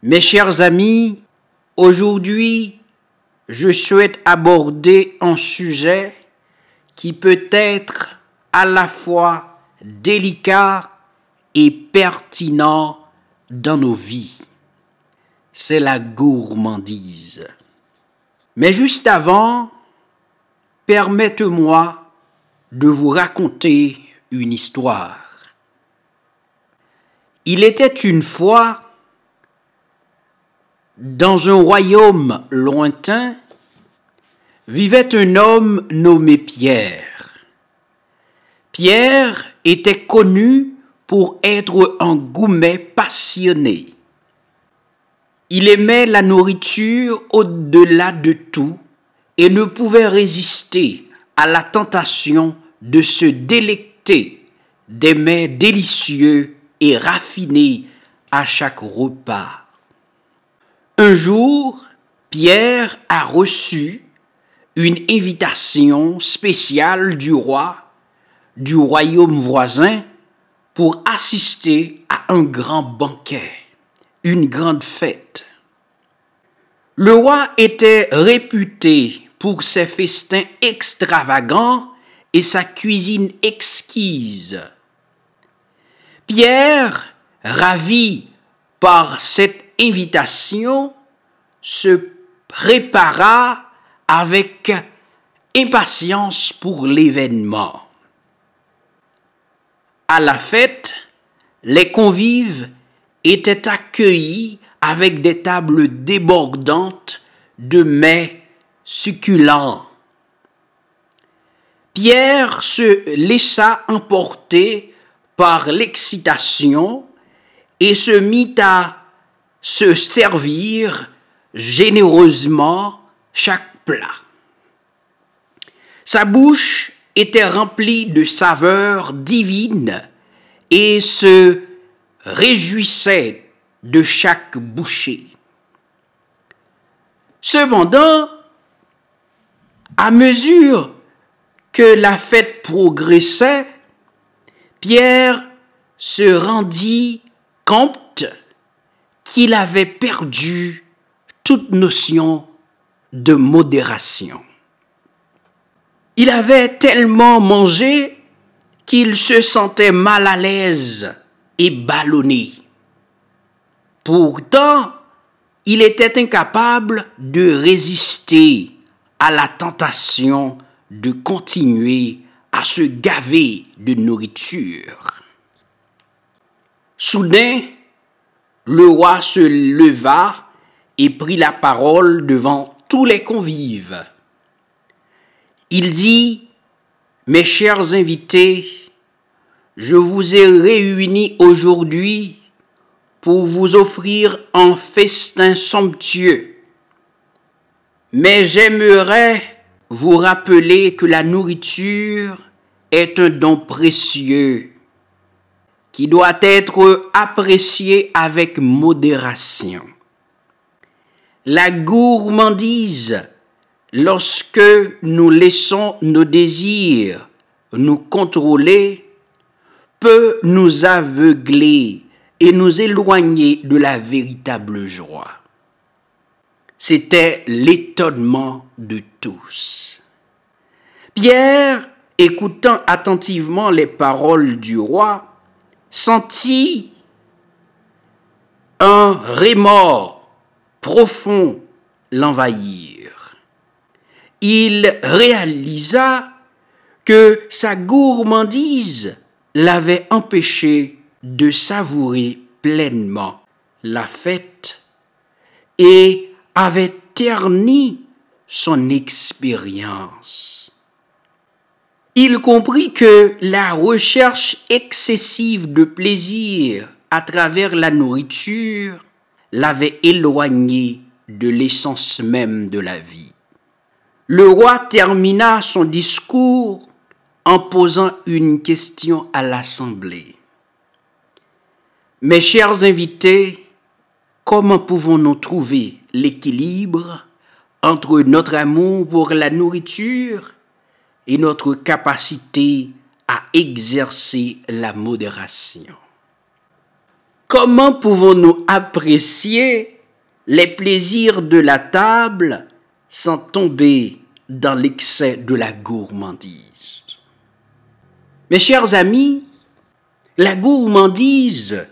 Mes chers amis, aujourd'hui, je souhaite aborder un sujet qui peut être à la fois délicat et pertinent dans nos vies. C'est la gourmandise. Mais juste avant, permettez-moi de vous raconter une histoire. Il était une fois, dans un royaume lointain, vivait un homme nommé Pierre. Pierre était connu pour être un gourmet passionné. Il aimait la nourriture au-delà de tout et ne pouvait résister à la tentation de se délecter des mets délicieux et raffinés à chaque repas. Un jour, Pierre a reçu une invitation spéciale du roi du royaume voisin pour assister à un grand banquet, une grande fête. Le roi était réputé pour ses festins extravagants et sa cuisine exquise. Pierre, ravi par cette invitation, se prépara avec impatience pour l'événement. À la fête, les convives étaient accueillis avec des tables débordantes de mets succulents. Pierre se laissa emporter par l'excitation et se mit à se servir généreusement chaque plat. Sa bouche était remplie de saveurs divines et se réjouissait de chaque bouchée. Cependant, à mesure que la fête progressait, Pierre se rendit compte qu'il avait perdu toute notion de modération. Il avait tellement mangé qu'il se sentait mal à l'aise et ballonné. Pourtant, il était incapable de résister à la tentation de continuer à se gaver de nourriture. Soudain, le roi se leva et prit la parole devant tous les convives. Il dit: « Mes chers invités, je vous ai réunis aujourd'hui pour vous offrir un festin somptueux. Mais j'aimerais vous rappeler que la nourriture est un don précieux qui doit être apprécié avec modération. La gourmandise, lorsque nous laissons nos désirs nous contrôler, peut nous aveugler et nous éloigner de la véritable joie. » C'était l'étonnement de tous. Pierre, écoutant attentivement les paroles du roi, sentit un remords profond l'envahir. Il réalisa que sa gourmandise l'avait empêché de savourer pleinement la fête et avait terni son expérience. Il comprit que la recherche excessive de plaisir à travers la nourriture l'avait éloigné de l'essence même de la vie. Le roi termina son discours en posant une question à l'assemblée. « Mes chers invités, comment pouvons-nous trouver l'équilibre entre notre amour pour la nourriture et notre capacité à exercer la modération? » comment pouvons-nous apprécier les plaisirs de la table sans tomber dans l'excès de la gourmandise? Mes chers amis, la gourmandise,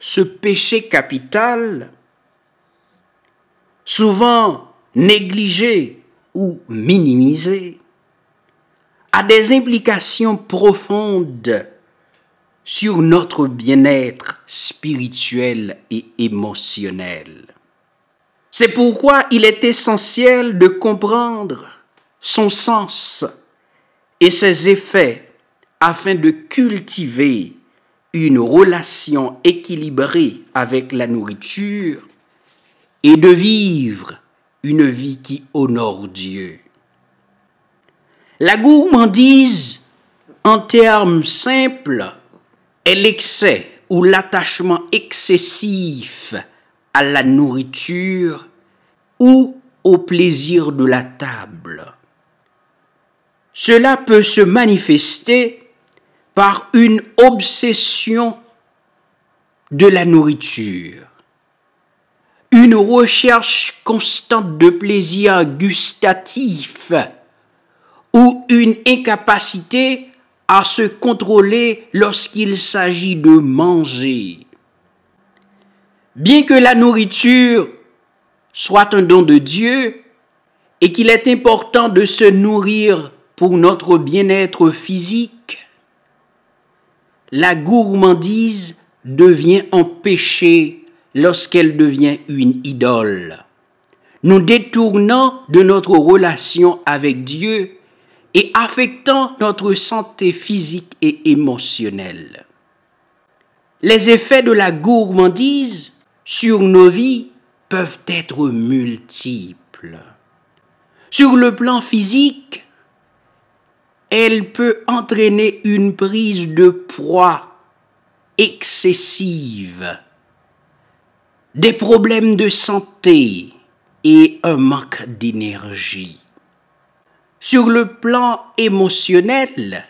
ce péché capital, souvent négligé ou minimisé, a des implications profondes sur notre bien-être spirituel et émotionnel. C'est pourquoi il est essentiel de comprendre son sens et ses effets afin de cultiver une relation équilibrée avec la nourriture et de vivre une vie qui honore Dieu. La gourmandise, en termes simples, est l'excès ou l'attachement excessif à la nourriture ou au plaisir de la table. Cela peut se manifester par une obsession de la nourriture, une recherche constante de plaisir gustatif ou une incapacité à se contrôler lorsqu'il s'agit de manger. Bien que la nourriture soit un don de Dieu et qu'il est important de se nourrir pour notre bien-être physique, la gourmandise devient un péché lorsqu'elle devient une idole, nous détournant de notre relation avec Dieu et affectant notre santé physique et émotionnelle. Les effets de la gourmandise sur nos vies peuvent être multiples. Sur le plan physique, elle peut entraîner une prise de poids excessive, des problèmes de santé et un manque d'énergie. Sur le plan émotionnel,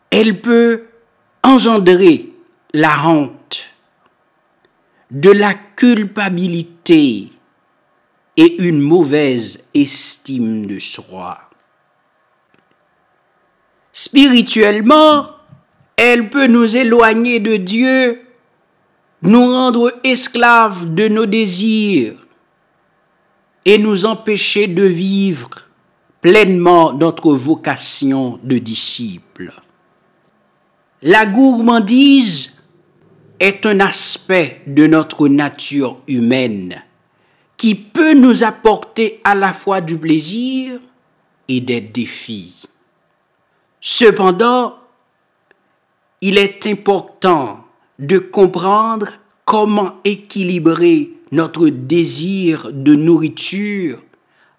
elle peut engendrer la honte, de la culpabilité et une mauvaise estime de soi. Spirituellement, elle peut nous éloigner de Dieu, nous rendre esclaves de nos désirs et nous empêcher de vivre pleinement notre vocation de disciple. La gourmandise est un aspect de notre nature humaine qui peut nous apporter à la fois du plaisir et des défis. Cependant, il est important de comprendre comment équilibrer notre désir de nourriture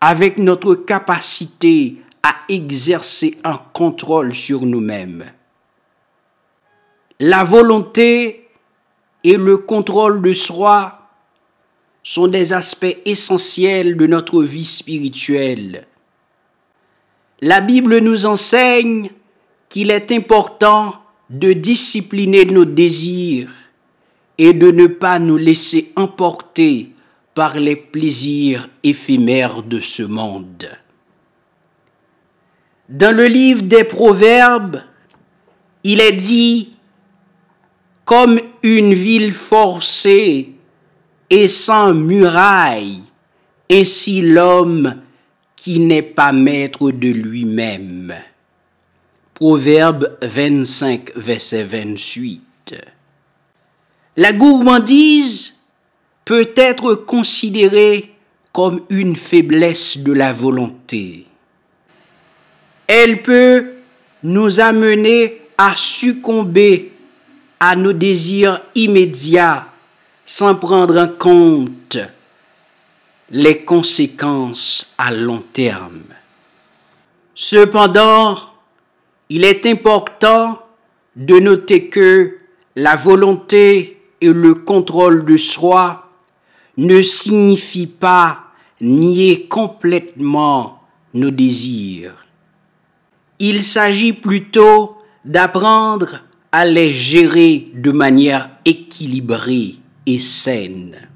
avec notre capacité à exercer un contrôle sur nous-mêmes. La volonté et le contrôle de soi sont des aspects essentiels de notre vie spirituelle. La Bible nous enseigne qu'il est important de discipliner nos désirs et de ne pas nous laisser emporter par les plaisirs éphémères de ce monde. Dans le livre des Proverbes, il est dit « Comme une ville forcée et sans muraille, ainsi l'homme qui n'est pas maître de lui-même. » Proverbe 25, verset 28. La gourmandise peut être considérée comme une faiblesse de la volonté. Elle peut nous amener à succomber à nos désirs immédiats sans prendre en compte les conséquences à long terme. Cependant, il est important de noter que la volonté et le contrôle de soi ne signifient pas nier complètement nos désirs. Il s'agit plutôt d'apprendre à les gérer de manière équilibrée et saine.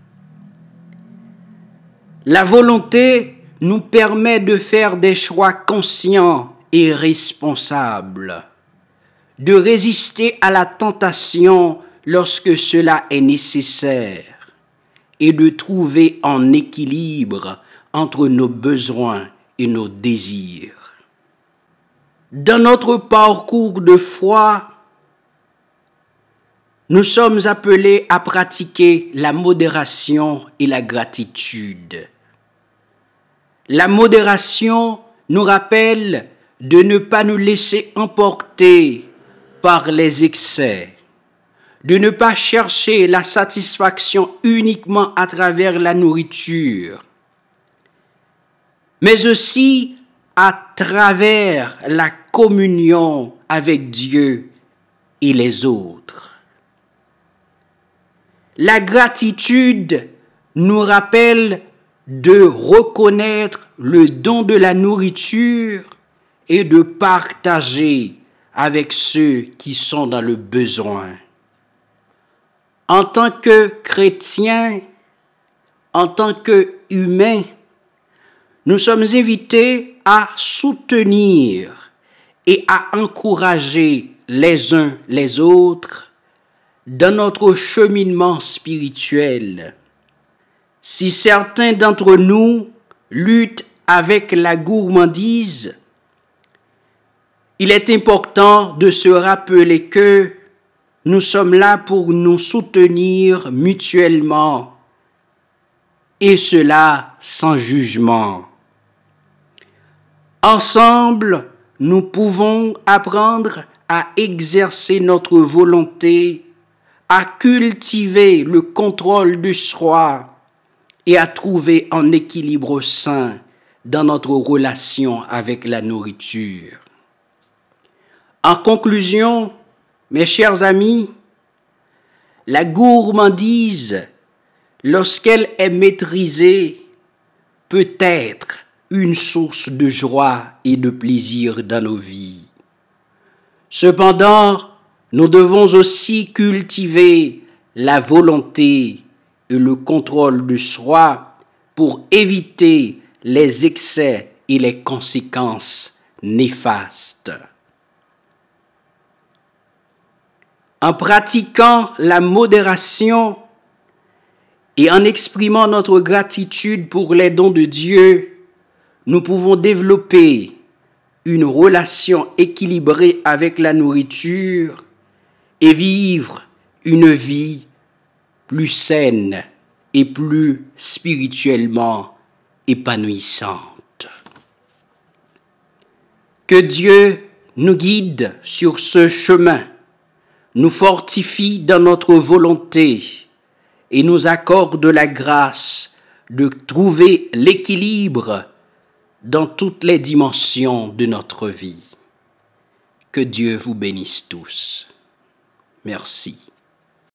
La volonté nous permet de faire des choix conscients et responsables, de résister à la tentation lorsque cela est nécessaire et de trouver un équilibre entre nos besoins et nos désirs. Dans notre parcours de foi, nous sommes appelés à pratiquer la modération et la gratitude. La modération nous rappelle de ne pas nous laisser emporter par les excès, de ne pas chercher la satisfaction uniquement à travers la nourriture, mais aussi à travers la communion avec Dieu et les autres. La gratitude nous rappelle de reconnaître le don de la nourriture et de partager avec ceux qui sont dans le besoin. En tant que chrétiens, en tant qu'humains, nous sommes invités à soutenir et à encourager les uns les autres dans notre cheminement spirituel. Si certains d'entre nous luttent avec la gourmandise, il est important de se rappeler que nous sommes là pour nous soutenir mutuellement, et cela sans jugement. Ensemble, nous pouvons apprendre à exercer notre volonté, à cultiver le contrôle de soi et à trouver un équilibre sain dans notre relation avec la nourriture. En conclusion, mes chers amis, la gourmandise, lorsqu'elle est maîtrisée, peut être une source de joie et de plaisir dans nos vies. Cependant, nous devons aussi cultiver la volonté et le contrôle de soi pour éviter les excès et les conséquences néfastes. En pratiquant la modération et en exprimant notre gratitude pour les dons de Dieu, nous pouvons développer une relation équilibrée avec la nourriture et vivre une vie plus saine et plus spirituellement épanouissante. Que Dieu nous guide sur ce chemin, nous fortifie dans notre volonté et nous accorde la grâce de trouver l'équilibre dans toutes les dimensions de notre vie. Que Dieu vous bénisse tous. Merci.